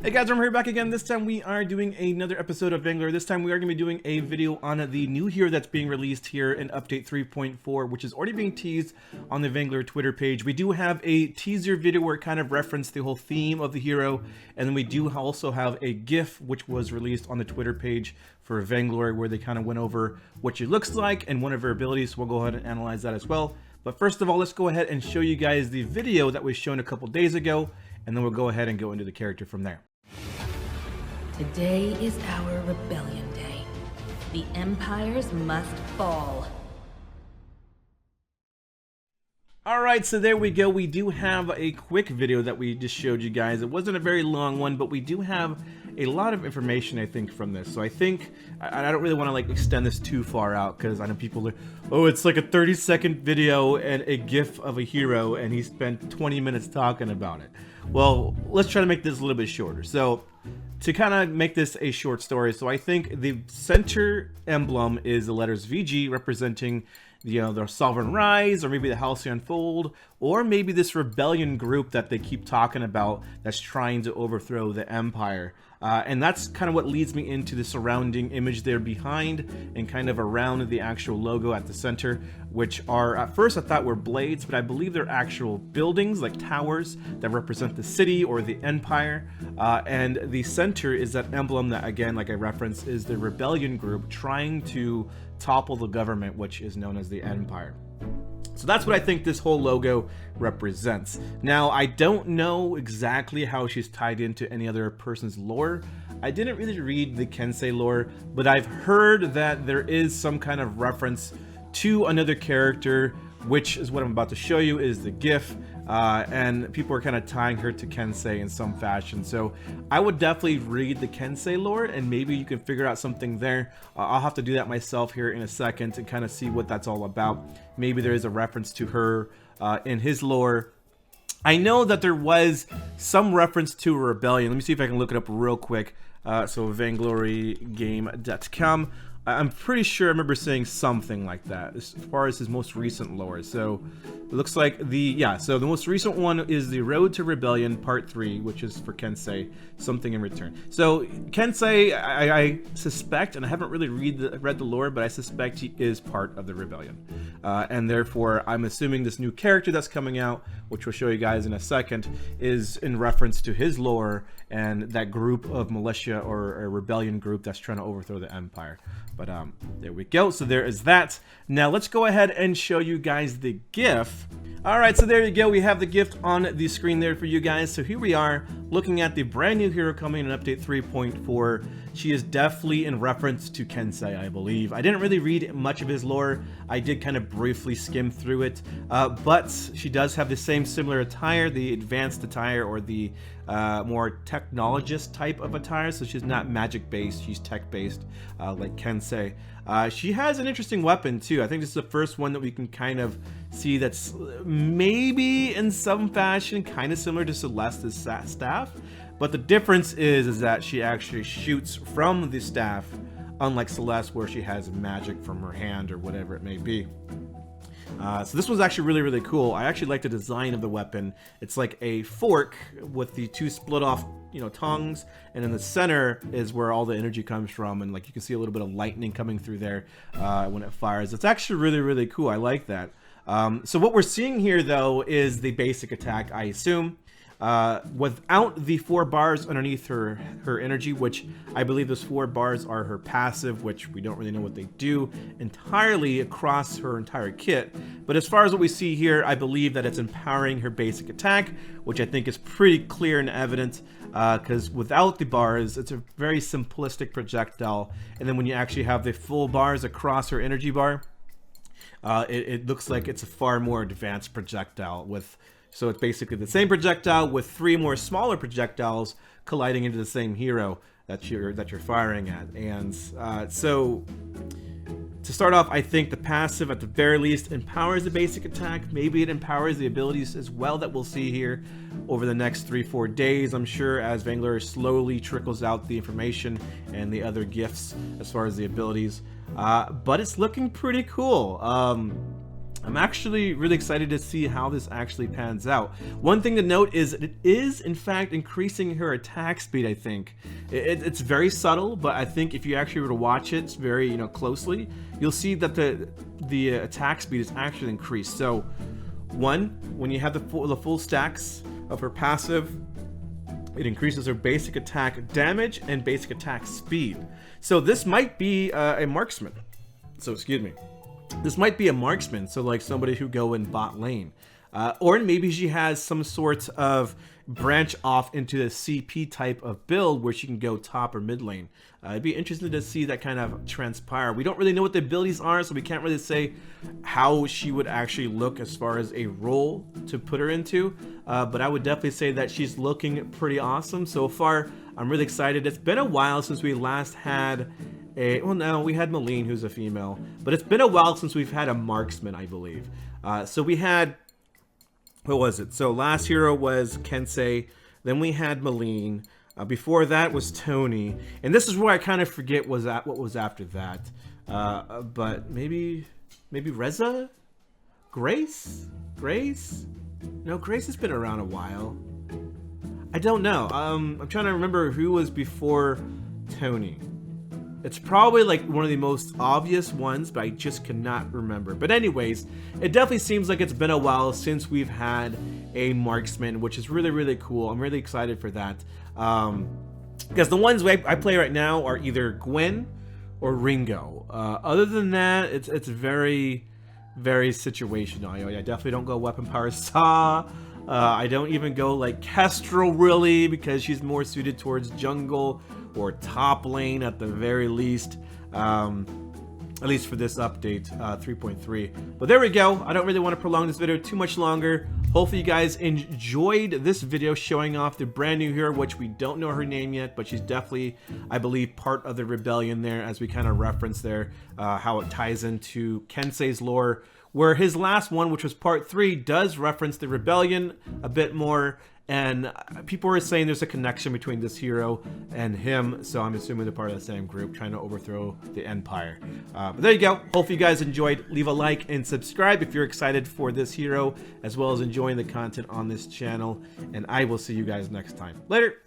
Hey guys, I'm here back again. This time we are doing another episode of Vainglory. This time we are going to be doing a video on the new hero that's being released here in update 3.4, which is already being teased on the Vainglory Twitter page. We do have a teaser video where it kind of referenced the whole theme of the hero, and then we do also have a GIF which was released on the Twitter page for Vainglory where they kind of went over what she looks like and one of her abilities, so we'll go ahead and analyze that as well. But first of all, let's go ahead and show you guys the video that was shown a couple days ago, and then we'll go ahead and go into the character from there. Today is our rebellion day. The empires must fall. Alright, so there we go. We do have a quick video that we just showed you guys. It wasn't a very long one, but we do have a lot of information, I think, from this. So I think, I don't really want to like extend this too far out, because I know people are, oh, it's like a 30-second video and a GIF of a hero, and he spent 20 minutes talking about it. Well, let's try to make this a little bit shorter. So, to kind of make this a short story, so I think the center emblem is the letters VG representing, you know, the Sovereign Rise, or maybe the Halcyon Fold, or maybe this rebellion group that they keep talking about that's trying to overthrow the Empire. And that's kind of what leads me into the surrounding image there behind and kind of around the actual logo at the center, which are, at first I thought were blades, but I believe they're actual buildings, like towers, that represent the city or the Empire. And the center is that emblem that, again, like I referenced, is the rebellion group trying to topple the government, which is known as the Empire. So that's what I think this whole logo represents. Now, I don't know exactly how she's tied into any other person's lore. I didn't really read the Kensei lore, but I've heard that there is some kind of reference to another character, which is what I'm about to show you, is the GIF. And people are kind of tying her to Kensei in some fashion. So I would definitely read the Kensei lore, and maybe you can figure out something there. I'll have to do that myself here in a second and kind of see what that's all about. Maybe there is a reference to her in his lore. I know that there was some reference to a rebellion. Let me see if I can look it up real quick. So vainglorygame.com. I'm pretty sure I remember saying something like that as far as his most recent lore. So it looks like so the most recent one is the Road to Rebellion Part 3, which is for Kensei, Something in Return. So Kensei, I suspect, and I haven't really read the lore, but I suspect he is part of the rebellion. And therefore, I'm assuming this new character that's coming out, which we'll show you guys in a second, is in reference to his lore and that group of militia or a rebellion group that's trying to overthrow the Empire. But there we go. So there is that. Now let's go ahead and show you guys the GIF. Alright, so there you go. We have the GIF on the screen there for you guys. So here we are looking at the brand new hero coming in update 3.4. She is definitely in reference to Kensei, I believe. I didn't really read much of his lore. I did kind of briefly skim through it. But she does have the same similar attire, the advanced attire, or the more technologist type of attire. So she's not magic based, she's tech based, like Kensei. She has an interesting weapon too. I think this is the first one that we can kind of see that's maybe in some fashion kind of similar to Celeste's staff, but the difference is that she actually shoots from the staff, unlike Celeste where she has magic from her hand or whatever it may be. So this was actually really, really cool. I actually like the design of the weapon. It's like a fork with the two split off, you know, tongues, and in the center is where all the energy comes from, and like you can see a little bit of lightning coming through there when it fires. It's actually really, really cool. I like that. So what we're seeing here though is the basic attack, I assume. Without the 4 bars underneath her energy, which I believe those 4 bars are her passive, which we don't really know what they do entirely across her entire kit. But as far as what we see here, I believe that it's empowering her basic attack, which I think is pretty clear and evident, because without the bars, it's a very simplistic projectile. And then when you actually have the full bars across her energy bar, it looks like it's a far more advanced projectile with... So it's basically the same projectile with 3 more smaller projectiles colliding into the same hero that you're firing at. And so to start off, I think the passive at the very least empowers the basic attack. Maybe it empowers the abilities as well that we'll see here over the next 3-4 days, I'm sure, as Vainglory slowly trickles out the information and the other gifts as far as the abilities. But it's looking pretty cool. I'm actually really excited to see how this actually pans out. One thing to note is it is, in fact, increasing her attack speed, I think. It's very subtle, but I think if you actually were to watch it very, you know, closely, you'll see that the attack speed is actually increased. So, one, when you have the full stacks of her passive, it increases her basic attack damage and basic attack speed. So this might be a marksman. So, excuse me. This might be a marksman, so like somebody who go in bot lane. Or maybe she has some sort of branch off into the CP type of build where she can go top or mid lane. It'd be interesting to see that kind of transpire. We don't really know what the abilities are, so we can't really say how she would actually look as far as a role to put her into. But I would definitely say that she's looking pretty awesome so far. I'm really excited. It's been a while since we last had well, no, we had Malene, who's a female, but it's been a while since we've had a marksman, I believe. So we had, what was it? So last hero was Kensei, then we had Malene. Before that was Tony, and this is where I kind of forget what was after that. But maybe Reza, Grace. No, Grace has been around a while. I don't know. I'm trying to remember who was before Tony. It's probably like one of the most obvious ones, but I just cannot remember. But anyways, it definitely seems like it's been a while since we've had a marksman, which is really, really cool. I'm really excited for that. Because the ones I play right now are either Gwen or Ringo. Other than that, it's very, very situational. I definitely don't go weapon power Saw. I don't even go like Kestrel really, because she's more suited towards jungle or top lane at the very least. At least for this update, 3.3. But there we go. I don't really want to prolong this video too much longer. Hopefully you guys enjoyed this video showing off the brand new hero, which we don't know her name yet, but she's definitely, I believe, part of the rebellion there, as we kind of referenced there, how it ties into Kensei's lore, where his last one, which was part 3, does reference the rebellion a bit more. And people were saying there's a connection between this hero and him, so I'm assuming they're part of the same group trying to overthrow the Empire. But there you go. Hopefully you guys enjoyed. Leave a like and subscribe if you're excited for this hero, as well as enjoying the content on this channel. And I will see you guys next time. Later!